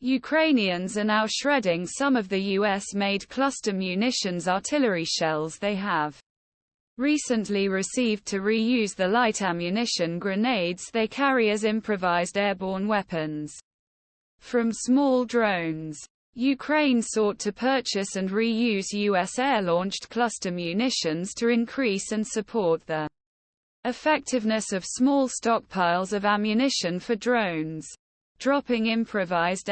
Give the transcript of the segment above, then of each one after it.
Ukrainians are now shredding some of the US-made cluster munitions artillery shells they have recently received to reuse the light ammunition grenades they carry as improvised airborne weapons from small drones. Ukraine sought to purchase and reuse US air-launched cluster munitions to increase and support the effectiveness of small stockpiles of ammunition for drones. Dropping improvised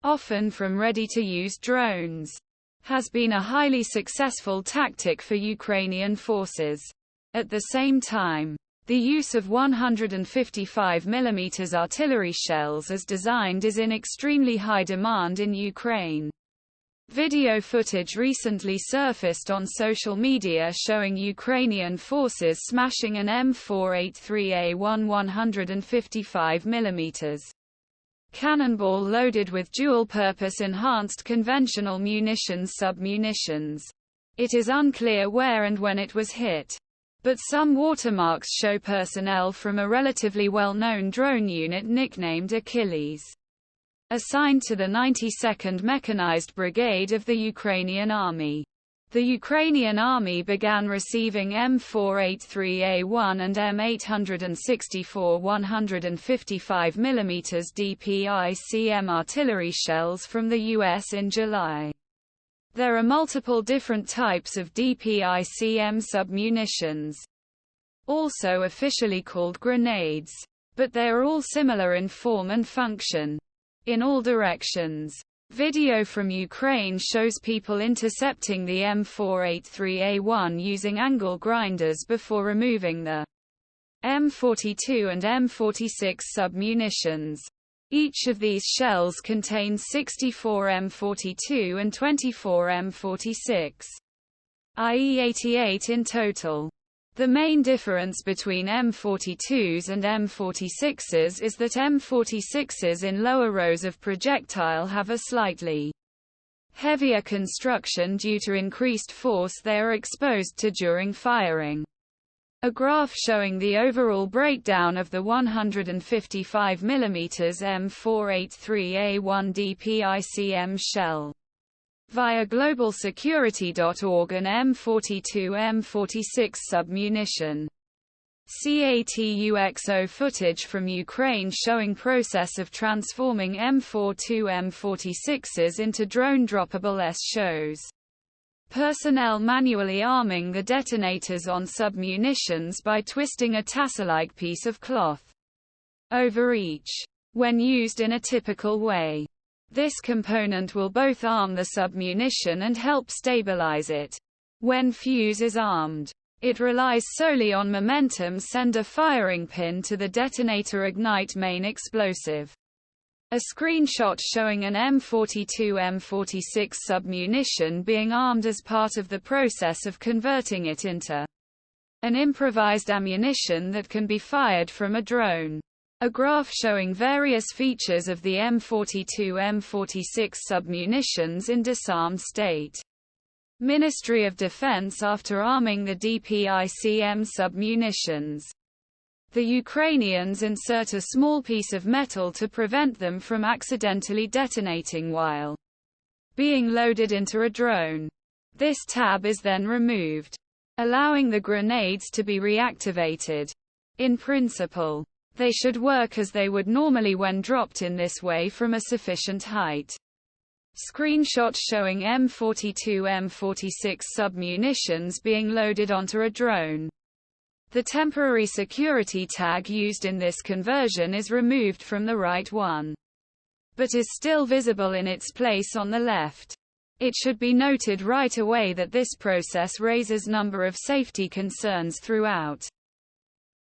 often from ready-to-use drones, has been a highly successful tactic for Ukrainian forces. At the same time, the use of 155 mm artillery shells as designed is in extremely high demand in Ukraine. Video footage recently surfaced on social media showing Ukrainian forces smashing an M483A1 155 mm cannonball loaded with dual-purpose enhanced conventional munitions submunitions. It is unclear where and when it was hit, but some watermarks show personnel from a relatively well-known drone unit nicknamed Achilles, assigned to the 92nd Mechanized Brigade of the Ukrainian Army. The Ukrainian Army began receiving M483A1 and M864 155 mm dpicm artillery shells from the US in July. There are multiple different types of dpicm submunitions, also officially called grenades, but they are all similar in form and function in all directions. Video from Ukraine shows people intercepting the M483A1 using angle grinders before removing the M42 and M46 submunitions. Each of these shells contains 64 M42 and 24 M46, i.e. 88 in total. The main difference between M42s and M46s is that M46s in lower rows of projectile have a slightly heavier construction due to increased force they are exposed to during firing. A graph showing the overall breakdown of the 155 mm M483A1 dpicm shell via globalsecurity.org and M42-M46 submunition. CATUXO footage from Ukraine showing process of transforming M42-M46s into drone-droppable S shows personnel manually arming the detonators on submunitions by twisting a tassel-like piece of cloth over each, when used in a typical way. This component will both arm the submunition and help stabilize it. When fuse is armed, it relies solely on momentum send a firing pin to the detonator ignite main explosive. A screenshot showing an M42-M46 submunition being armed as part of the process of converting it into an improvised ammunition that can be fired from a drone. A graph showing various features of the M42-M46 submunitions in disarmed state. Ministry of Defense after arming the dpicm submunitions. The Ukrainians insert a small piece of metal to prevent them from accidentally detonating while being loaded into a drone. This tab is then removed, allowing the grenades to be reactivated. In principle, they should work as they would normally when dropped in this way from a sufficient height. Screenshot showing M42-M46 submunitions being loaded onto a drone. The temporary security tag used in this conversion is removed from the right one, but is still visible in its place on the left. It should be noted right away that this process raises number of safety concerns throughout.